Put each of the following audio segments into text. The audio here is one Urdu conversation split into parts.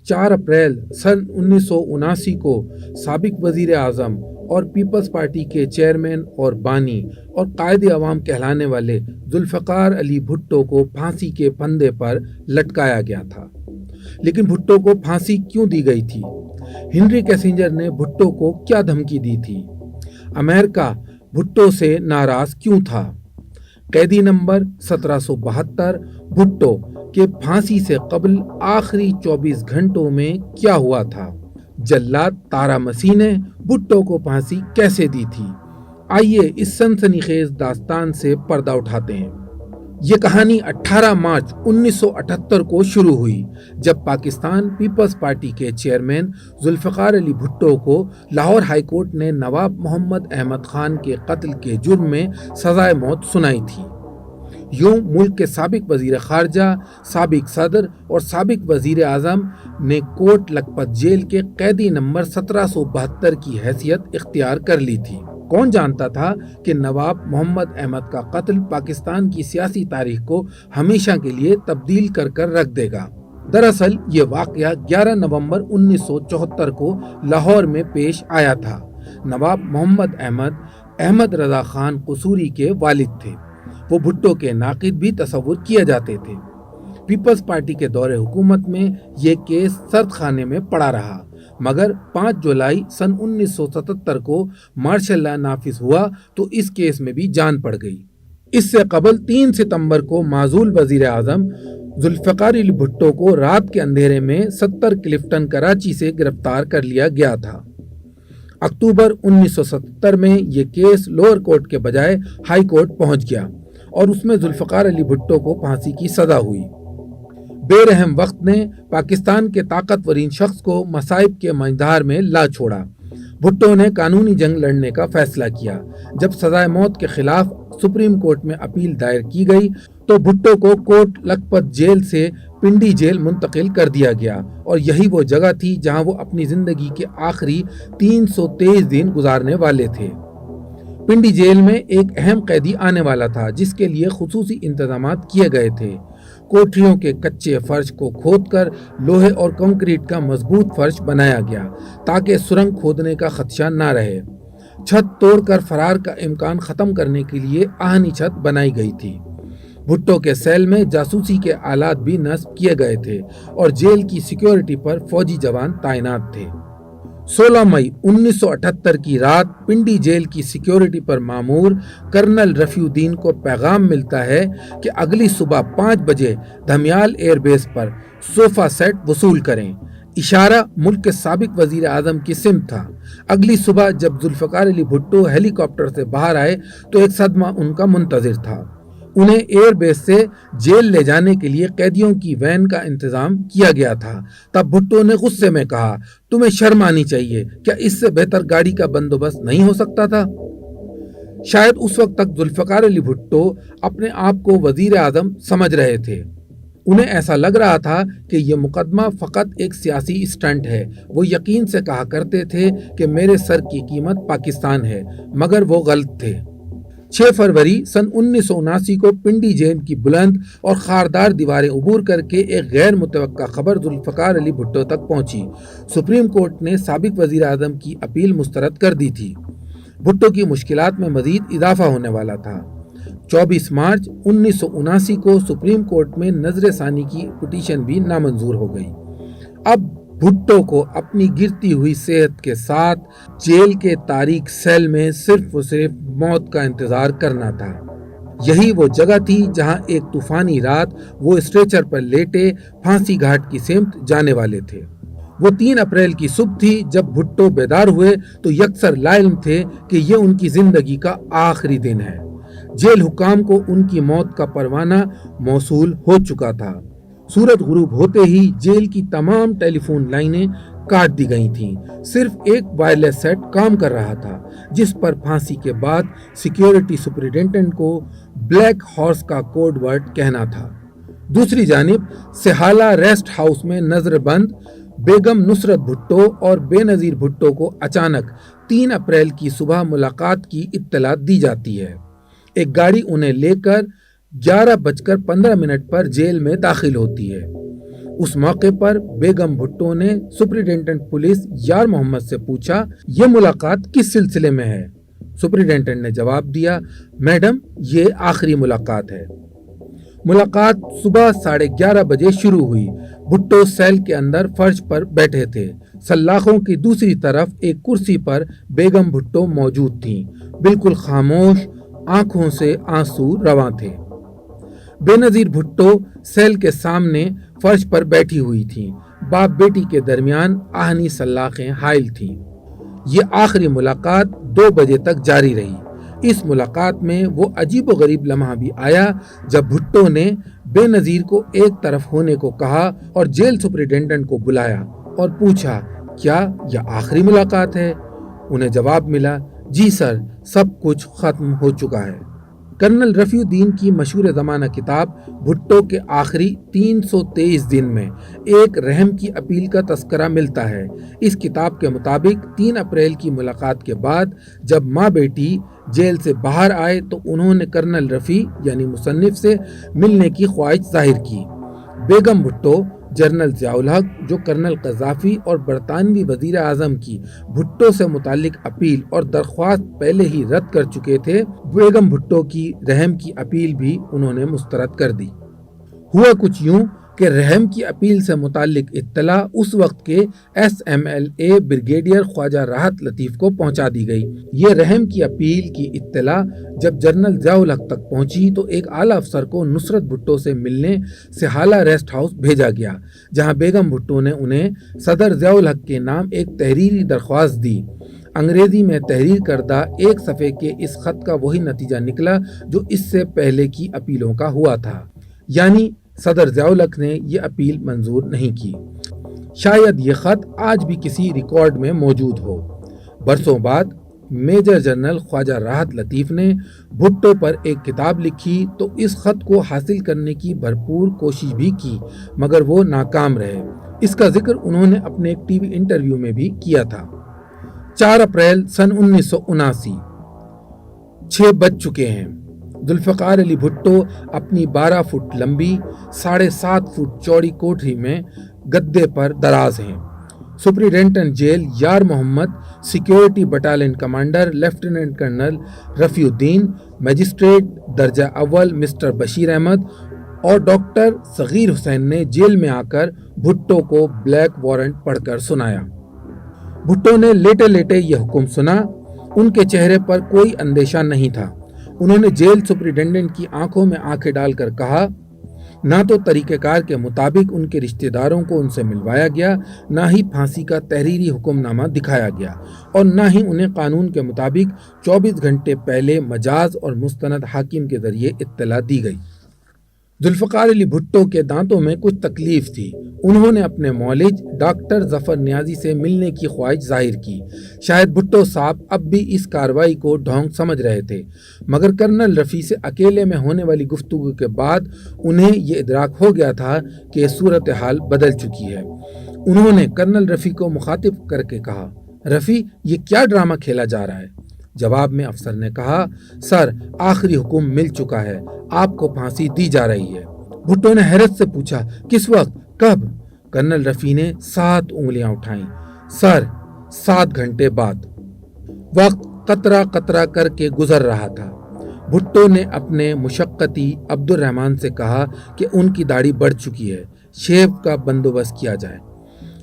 4 اپریل سن 1979 کو سابق وزیر اعظم اور پیپلز پارٹی کے چیئرمین اور بانی اور قائد عوام کہلانے والے ذوالفقار علی بھٹو کو پھانسی کے پھندے پر لٹکایا گیا تھا۔ لیکن بھٹو کو پھانسی کیوں دی گئی تھی؟ ہنری کیسنجر نے بھٹو کو کیا دھمکی دی تھی؟ امریکہ بھٹو سے ناراض کیوں تھا؟ قیدی نمبر 1772 بھٹو کے پھانسی سے قبل آخری 24 گھنٹوں میں کیا ہوا تھا؟ جلاد تارا مسیح نے بھٹو کو پھانسی کیسے دی تھی؟ آئیے اس سنسنی خیز داستان سے پردہ اٹھاتے ہیں۔ یہ کہانی 18 مارچ 1978 کو شروع ہوئی جب پاکستان پیپلز پارٹی کے چیئرمین ذوالفقار علی بھٹو کو لاہور ہائی کورٹ نے نواب محمد احمد خان کے قتل کے جرم میں سزائے موت سنائی تھی۔ یوں ملک کے سابق وزیر خارجہ، سابق صدر اور سابق وزیر اعظم نے کوٹ لکھپت جیل کے قیدی نمبر 1772 کی حیثیت اختیار کر لی تھی۔ کون جانتا تھا کہ نواب محمد احمد کا قتل پاکستان کی سیاسی تاریخ کو ہمیشہ کے لیے تبدیل کر کر رکھ دے گا۔ دراصل یہ واقعہ 11 نومبر 1974 کو لاہور میں پیش آیا تھا۔ نواب محمد احمد رضا خان قصوری کے والد تھے۔ وہ بھٹو کے ناقد بھی تصور کیے جاتے تھے۔ پیپلز پارٹی کے دور حکومت میں یہ کیس سرد خانے میں پڑا رہا، مگر 5 جولائی سن 1977 کو مارشل لا نافذ ہوا تو اس کیس میں بھی جان پڑ گئی۔ اس سے قبل 3 ستمبر کو معزول وزیر اعظم ذوالفقار علی بھٹو کو رات کے اندھیرے میں 70 کلفٹن کراچی سے گرفتار کر لیا گیا تھا۔ اکتوبر 1977 میں یہ کیس لوور کورٹ کے بجائے ہائی کورٹ پہنچ گیا اور اس میں ذوالفقار علی بھٹو کو پھانسی کی سزا ہوئی۔ بے رحم وقت نے پاکستان کے طاقتورین شخص کو مصائب کے منجھار میں لا چھوڑا۔ بھٹو نے قانونی جنگ لڑنے کا فیصلہ کیا۔ جب سزائے موت کے خلاف سپریم کورٹ میں اپیل دائر کی گئی تو بھٹو کو کوٹ لکھپت جیل سے پنڈی جیل منتقل کر دیا گیا، اور یہی وہ جگہ تھی جہاں وہ اپنی زندگی کے آخری 323 دن گزارنے والے تھے۔ پنڈی جیل میں ایک اہم قیدی آنے والا تھا جس کے لیے خصوصی انتظامات کیے گئے تھے۔ کوٹریوں کے کچے فرش کو کھود کر لوہے اور کنکریٹ کا مضبوط فرش بنایا گیا تاکہ سرنگ کھودنے کا خدشہ نہ رہے۔ چھت توڑ کر فرار کا امکان ختم کرنے کے لیے آہنی چھت بنائی گئی تھی۔ بھٹو کے سیل میں جاسوسی کے آلات بھی نصب کیے گئے تھے اور جیل کی سیکیورٹی پر فوجی جوان تعینات تھے۔ 16 مئی 1978 کی رات پنڈی جیل کی سیکیورٹی پر مامور کرنل رفیع الدین کو پیغام ملتا ہے کہ اگلی صبح 5 بجے دھمیال ایئر بیس پر صوفہ سیٹ وصول کریں۔ اشارہ ملک کے سابق وزیر اعظم کی سمت تھا۔ اگلی صبح جب ذوالفقار علی بھٹو ہیلی کاپٹر سے باہر آئے تو ایک صدمہ ان کا منتظر تھا۔ انہیں ایئر بیس سے جیل لے جانے کے لیے قیدیوں کی وین کا انتظام کیا گیا تھا۔ تب بھٹو نے غصے میں کہا، تمہیں شرم آنی چاہیے، کیا اس سے بہتر گاڑی کا بندوبست نہیں ہو سکتا تھا؟ شاید اس وقت تک ذوالفقار علی بھٹو اپنے آپ کو وزیر اعظم سمجھ رہے تھے۔ انہیں ایسا لگ رہا تھا کہ یہ مقدمہ فقط ایک سیاسی اسٹنٹ ہے۔ وہ یقین سے کہا کرتے تھے کہ میرے سر کی قیمت پاکستان ہے، مگر وہ غلط تھے۔ 6 فروری سن 1979 کو پنڈی جیل کی بلند اور خاردار دیواریں عبور کر کے ایک غیر متوقع خبر ذوالفقار علی بھٹو تک پہنچی۔ سپریم کورٹ نے سابق وزیر اعظم کی اپیل مسترد کر دی تھی۔ بھٹو کی مشکلات میں مزید اضافہ ہونے والا تھا۔ 24 مارچ 1979 کو سپریم کورٹ میں نظر ثانی کی پٹیشن بھی نامنظور ہو گئی۔ اب بھٹو کو اپنی گرتی ہوئی صحت کے ساتھ جیل کے تاریک سیل میں صرف و صرف موت کا انتظار کرنا تھا۔ یہی وہ جگہ تھی جہاں ایک طوفانی رات وہ اسٹریچر پر لیٹے پھانسی گھاٹ کی سمت جانے والے تھے۔ وہ 3 اپریل کی صبح تھی جب بھٹو بیدار ہوئے تو یکسر لا علم تھے کہ یہ ان کی زندگی کا آخری دن ہے۔ جیل حکام کو ان کی موت کا پروانہ موصول ہو چکا تھا۔ سورج غروب ہوتے ہی جیل کی تمام ٹیلی فون لائنیں کاٹ دی گئی تھیں۔ صرف ایک وائرلیس سیٹ کام کر رہا تھا جس پر پھانسی کے بعد سیکیورٹی سپرنٹینڈنٹ کو بلیک ہارس کا کوڈ ورڈ کہنا تھا۔ دوسری جانب سہالہ ریسٹ ہاؤس میں نظر بند بیگم نصرت بھٹو اور بے نظیر بھٹو کو اچانک 3 اپریل کی صبح ملاقات کی اطلاع دی جاتی ہے۔ ایک گاڑی انہیں لے کر 11:15 پر جیل میں داخل ہوتی ہے۔ اس موقع پر بیگم بھٹو نے سپرنٹینڈنٹ پولیس یار محمد سے پوچھا یہ ملاقات کس سلسلے میں ہے؟ سپرنٹینڈنٹ نے جواب دیا میڈم یہ آخری ملاقات ہے۔ ملاقات صبح 11:30 بجے شروع ہوئی۔ بھٹو سیل کے اندر فرش پر بیٹھے تھے۔ سلاخوں کی دوسری طرف ایک کرسی پر بیگم بھٹو موجود تھیں، بالکل خاموش، آنکھوں سے آنسو رواں تھے۔ بے نظیر بھٹو سیل کے سامنے فرش پر بیٹھی ہوئی تھیں، باپ بیٹی کے درمیان آہنی سلاخیں حائل تھیں۔ یہ آخری ملاقات 2 بجے تک جاری رہی۔ اس ملاقات میں وہ عجیب و غریب لمحہ بھی آیا جب بھٹو نے بے نظیر کو ایک طرف ہونے کو کہا اور جیل سپرنٹینڈنٹ کو بلایا اور پوچھا کیا یہ آخری ملاقات ہے؟ انہیں جواب ملا جی سر، سب کچھ ختم ہو چکا ہے۔ کرنل رفیع الدین کی مشہور زمانہ کتاب بھٹو کے آخری 323 دن میں ایک رحم کی اپیل کا تذکرہ ملتا ہے۔ اس کتاب کے مطابق 3 اپریل کی ملاقات کے بعد جب ماں بیٹی جیل سے باہر آئے تو انہوں نے کرنل رفیع یعنی مصنف سے ملنے کی خواہش ظاہر کی۔ بیگم بھٹو جنرل ضیاء الحق جو کرنل قذافی اور برطانوی وزیر اعظم کی بھٹو سے متعلق اپیل اور درخواست پہلے ہی رد کر چکے تھے، بیگم بھٹو کی رحم کی اپیل بھی انہوں نے مسترد کر دی۔ ہوا کچھ یوں کہ رحم کی اپیل سے متعلق اطلاع اس وقت کے SMLA بریگیڈیئر خواجہ راحت لطیف کو پہنچا دی گئی۔ یہ رحم کی اپیل کی اطلاع جب جنرل ضیاء الحق تک پہنچی تو ایک اعلیٰ افسر کو نصرت بھٹو سے ملنے سہالہ ریسٹ ہاؤس بھیجا گیا، جہاں بیگم بھٹو نے انہیں صدر ضیاء الحق کے نام ایک تحریری درخواست دی۔ انگریزی میں تحریر کردہ ایک صفحے کے اس خط کا وہی نتیجہ نکلا جو اس سے پہلے کی اپیلوں کا ہوا تھا، یعنی صدر ضیاء الحق نے یہ اپیل منظور نہیں کی۔ شاید یہ خط آج بھی کسی ریکارڈ میں موجود ہو۔ برسوں بعد میجر جنرل خواجہ راحت لطیف نے بھٹو پر ایک کتاب لکھی تو اس خط کو حاصل کرنے کی بھرپور کوشش بھی کی، مگر وہ ناکام رہے۔ اس کا ذکر انہوں نے اپنے ایک ٹی وی انٹرویو میں بھی کیا تھا۔ 4 اپریل سن 1979، 6 بج چکے ہیں۔ ذوالفقار علی بھٹو اپنی 12 فٹ لمبی 7.5 فٹ چوڑی کوٹری میں گدے پر دراز ہیں۔ Superintendent jail Yar Muhammad, security battalion commander lieutenant colonel Rafi uddin, magistrate درجہ اول مسٹر بشیر احمد اور ڈاکٹر صغیر حسین نے جیل میں آ کر بھٹو کو بلیک وارنٹ پڑھ کر سنایا۔ بھٹو نے لیٹے لیٹے یہ حکم سنا۔ ان کے چہرے پر کوئی اندیشہ نہیں تھا۔ انہوں نے جیل سپرنٹینڈنٹ کی آنکھوں میں آنکھیں ڈال کر کہا نہ تو طریقہ کار کے مطابق ان کے رشتہ داروں کو ان سے ملوایا گیا، نہ ہی پھانسی کا تحریری حکم نامہ دکھایا گیا، اور نہ ہی انہیں قانون کے مطابق 24 گھنٹے پہلے مجاز اور مستند حاکم کے ذریعے اطلاع دی گئی۔ ذوالفقار علی بھٹو کے دانتوں میں کچھ تکلیف تھی۔ انہوں نے اپنے مولج ڈاکٹر ظفر نیازی سے ملنے کی خواہش ظاہر کی۔ شاید بھٹو صاحب اب بھی اس کارروائی کو ڈھونگ سمجھ رہے تھے، مگر کرنل رفیع سے اکیلے میں ہونے والی گفتگو کے بعد انہیں یہ ادراک ہو گیا تھا کہ صورتحال بدل چکی ہے۔ انہوں نے کرنل رفیع کو مخاطب کر کے کہا رفیع یہ کیا ڈرامہ کھیلا جا رہا ہے؟ جواب میں افسر نے کہا سر آخری حکم مل چکا ہے، آپ کو پھانسی دی جا رہی ہے۔ بھٹو نے حیرت سے پوچھا کس وقت، کب؟ کرنل رفیع نے 7 انگلیاں اٹھائیں۔ سر 7 گھنٹے بعد۔ وقت قطرہ قطرہ کر کے گزر رہا تھا۔ بھٹو نے اپنے مشقتی عبد الرحمان سے کہا کہ ان کی داڑھی بڑھ چکی ہے، شیو کا بندوبست کیا جائے۔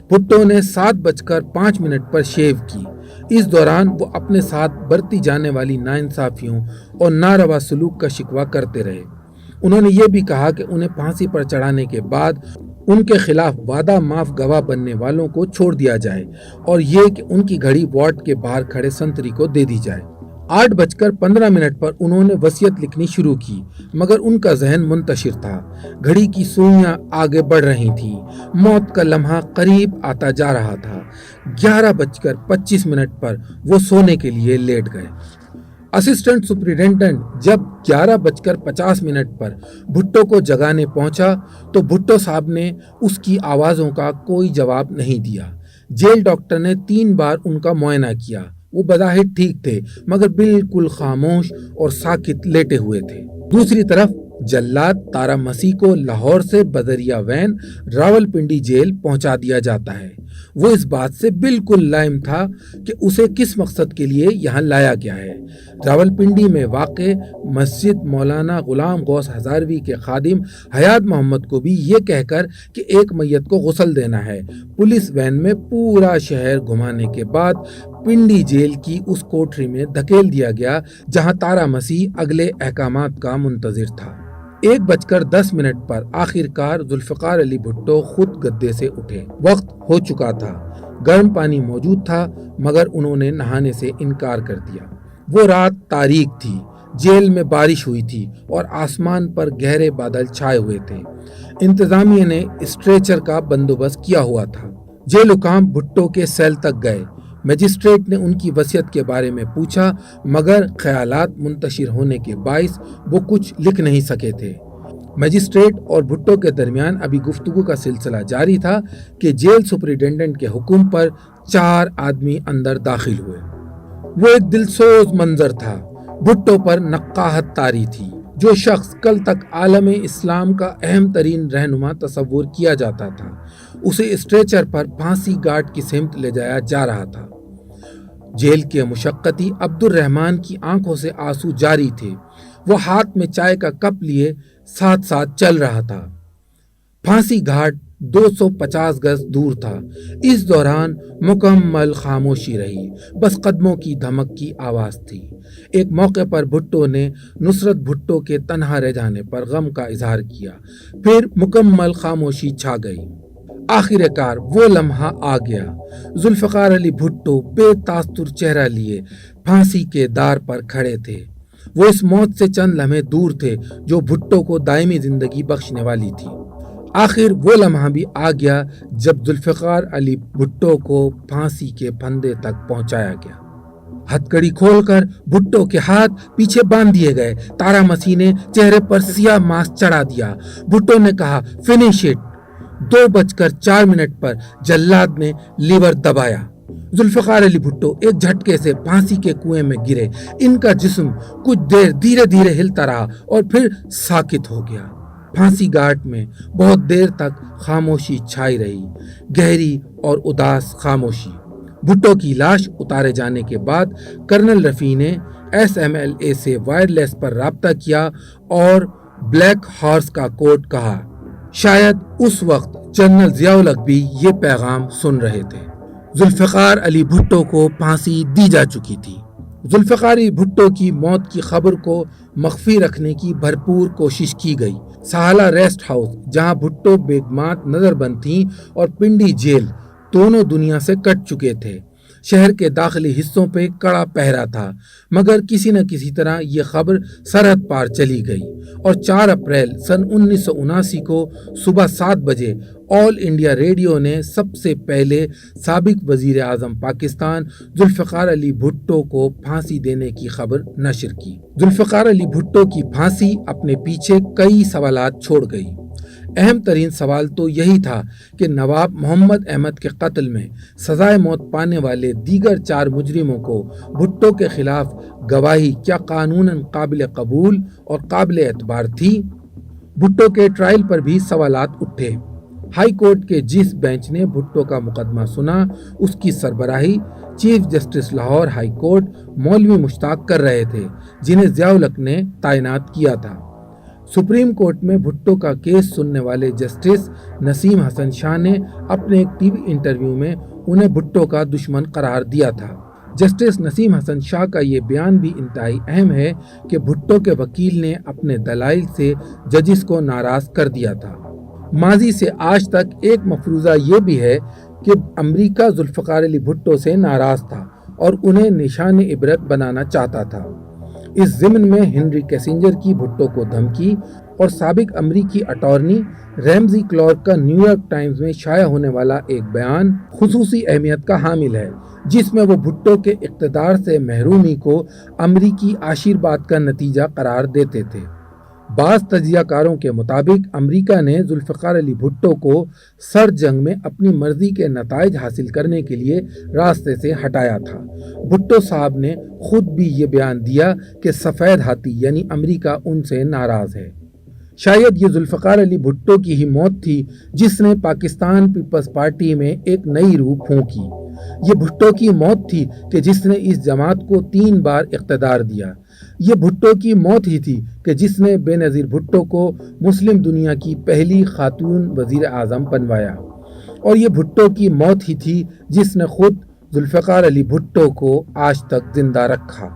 بھٹو نے 7:05 پر شیو کی۔ اس دوران وہ اپنے ساتھ برتی جانے والی ناانصافیوں اور ناروا سلوک کا شکوہ کرتے رہے۔ انہوں نے یہ بھی کہا کہ انہیں پھانسی پر چڑھانے کے بعد ان کے خلاف وعدہ معاف گواہ بننے والوں کو چھوڑ دیا جائے اور یہ کہ ان کی گھڑی وارڈ کے باہر کھڑے سنتری کو دے دی جائے۔ 8:15 پر انہوں نے وصیت لکھنی شروع کی، مگر ان کا ذہن منتشر تھا۔ گھڑی کی سوئیاں آگے بڑھ رہی تھیں، موت کا لمحہ قریب آتا جا رہا تھا۔ 11:25 پر وہ سونے کے لیے لیٹ گئے۔ اسسٹنٹ سپرنٹینڈنٹ جب 11:50 پر بھٹو کو جگانے پہنچا تو بھٹو صاحب نے اس کی آوازوں کا کوئی جواب نہیں دیا۔ جیل ڈاکٹر نے 3 بار ان کا معائنہ کیا۔ وہ بظاہر ٹھیک تھے، مگر بالکل خاموش اور ساکت لیٹے ہوئے تھے۔ دوسری طرف جلاد تارا مسیح کو لاہور سے بذریعہ وین راولپنڈی جیل پہنچا دیا جاتا ہے۔ وہ اس بات سے بالکل لائم تھا کہ اسے کس مقصد کے لیے یہاں لایا گیا ہے۔ راولپنڈی میں واقع مسجد مولانا غلام غوث ہزاروی کے خادم حیات محمد کو بھی یہ کہہ کر کہ ایک میت کو غسل دینا ہے، پولیس وین میں پورا شہر گھمانے کے بعد پنڈی جیل کی اس کوٹری میں دھکیل دیا گیا جہاں تارا مسیح اگلے احکامات کا منتظر تھا۔ 1:10 پر آخرکار ذوالفقار علی بھٹو خود گدے سے اٹھے۔ وقت ہو چکا تھا، گرم پانی موجود تھا مگر انہوں نے نہانے سے انکار کر دیا۔ وہ رات تاریک تھی، جیل میں بارش ہوئی تھی اور آسمان پر گہرے بادل چھائے ہوئے تھے۔ انتظامیہ نے اسٹریچر کا بندوبست کیا ہوا تھا۔ جیل حکام بھٹو کے سیل تک گئے۔ مجسٹریٹ نے ان کی وصیت کے بارے میں پوچھا مگر خیالات منتشر ہونے کے باعث وہ کچھ لکھ نہیں سکے تھے۔ مجسٹریٹ اور بھٹو کے درمیان ابھی گفتگو کا سلسلہ جاری تھا کہ جیل سپرنٹینڈنٹ کے حکم پر 4 آدمی اندر داخل ہوئے۔ وہ ایک دلسوز منظر تھا۔ بھٹو پر نقاہت طاری تھی۔ جو شخص کل تک عالم اسلام کا اہم ترین رہنما تصور کیا جاتا تھا، اسے اسٹریچر پر پھانسی گھاٹ کی سمت لے جایا جا رہا تھا۔ جیل کے مشقتی عبد الرحمن کی آنکھوں سے آنسو جاری تھے۔ وہ ہاتھ میں چائے کا کپ لیے ساتھ ساتھ چل رہا تھا۔ پھانسی گھاٹ 250 گز دور تھا۔ اس دوران مکمل خاموشی رہی، بس قدموں کی دھمک کی آواز تھی۔ ایک موقع پر بھٹو نے نصرت بھٹو کے تنہا رہ جانے پر غم کا اظہار کیا، پھر مکمل خاموشی چھا گئی۔ آخر کار وہ لمحہ آ گیا۔ ذوالفقار علی بھٹو بے تاثر چہرہ لیے پھانسی کے دار پر کھڑے تھے۔ وہ اس موت سے چند لمحے دور تھے جو بھٹو کو دائمی زندگی بخشنے والی تھی۔ آخر وہ لمحہ بھی آ گیا جب ذوالفقار علی بھٹو کو پھانسی کے پھندے تک پہنچایا گیا۔ ہتھکڑی کھول کر بھٹو کے ہاتھ پیچھے باندھ دیے گئے۔ تارا مسیح نے چہرے پر سیاہ ماسک چڑھا دیا۔ بھٹو نے کہا فنش اٹ۔ 2:04 پر جلاد نے لیور دبایا۔ ذوالفقار علی بھٹو ایک جھٹکے سے پھانسی کے کنویں میں گرے۔ ان کا جسم کچھ دیر دھیرے دھیرے ہلتا رہا اور پھر ساکت ہو گیا۔ پھانسی گھاٹ میں بہت دیر تک خاموشی چھائی رہی، گہری اور اداس خاموشی۔ بھٹو کی لاش اتارے جانے کے بعد کرنل رفیع نے SMLA سے وائرلیس پر رابطہ کیا اور بلیک ہارس کا کوڈ کہا۔ شاید اس وقت جنرل ضیاء الحق بھی یہ پیغام سن رہے تھے۔ ذوالفقار علی بھٹو کو پھانسی دی جا چکی تھی۔ ذوالفقار علی بھٹو کی موت کی خبر کو مخفی رکھنے کی بھرپور کوشش کی گئی۔ سہالہ ریسٹ ہاؤس جہاں بھٹو بیگمات نظر بند تھیں اور پنڈی جیل دونوں دنیا سے کٹ چکے تھے۔ شہر کے داخلی حصوں پہ کڑا پہرا تھا مگر کسی نہ کسی طرح یہ خبر سرحد پار چلی گئی اور 4 اپریل سن 1979 کو صبح 7 بجے آل انڈیا ریڈیو نے سب سے پہلے سابق وزیر اعظم پاکستان ذوالفقار علی بھٹو کو پھانسی دینے کی خبر نشر کی۔ ذوالفقار علی بھٹو کی پھانسی اپنے پیچھے کئی سوالات چھوڑ گئی۔ اہم ترین سوال تو یہی تھا کہ نواب محمد احمد کے قتل میں سزائے موت پانے والے دیگر 4 مجرموں کو بھٹو کے خلاف گواہی کیا قانوناً قابل قبول اور قابل اعتبار تھی۔ بھٹو کے ٹرائل پر بھی سوالات اٹھے۔ ہائی کورٹ کے جس بینچ نے بھٹو کا مقدمہ سنا اس کی سربراہی chief justice Lahore high court مولوی مشتاق کر رہے تھے جنہیں ضیاء الحق نے تعینات کیا تھا۔ سپریم کورٹ میں بھٹو کا کیس سننے والے جسٹس نسیم حسن شاہ نے اپنے ایک ٹی وی انٹرویو میں انہیں بھٹو کا دشمن قرار دیا تھا۔ جسٹس نسیم حسن شاہ کا یہ بیان بھی انتہائی اہم ہے کہ بھٹو کے وکیل نے اپنے دلائل سے ججز کو ناراض کر دیا تھا۔ ماضی سے آج تک ایک مفروضہ یہ بھی ہے کہ امریکہ ذوالفقار علی بھٹو سے ناراض تھا اور انہیں نشان عبرت بنانا چاہتا تھا۔ اس ضمن میں ہنری کیسنجر کی بھٹو کو دھمکی اور سابق امریکی اٹارنی ریمزی کلارک کا نیو یارک ٹائمز میں شائع ہونے والا ایک بیان خصوصی اہمیت کا حامل ہے جس میں وہ بھٹو کے اقتدار سے محرومی کو امریکی آشیرواد کا نتیجہ قرار دیتے تھے۔ بعض تجزیہ کاروں کے مطابق امریکہ نے ذوالفقار علی بھٹو کو سر جنگ میں اپنی مرضی کے نتائج حاصل کرنے کے لیے راستے سے ہٹایا تھا۔ بھٹو صاحب نے خود بھی یہ بیان دیا کہ سفید ہاتھی یعنی امریکہ ان سے ناراض ہے۔ شاید یہ ذوالفقار علی بھٹو کی ہی موت تھی جس نے پاکستان پیپلز پارٹی میں ایک نئی روح پھونکی۔ یہ بھٹو کی موت تھی کہ جس نے اس جماعت کو 3 بار اقتدار دیا۔ یہ بھٹو کی موت ہی تھی کہ جس نے بے نظیر بھٹو کو مسلم دنیا کی پہلی خاتون وزیر اعظم بنوایا۔ اور یہ بھٹو کی موت ہی تھی جس نے خود ذوالفقار علی بھٹو کو آج تک زندہ رکھا۔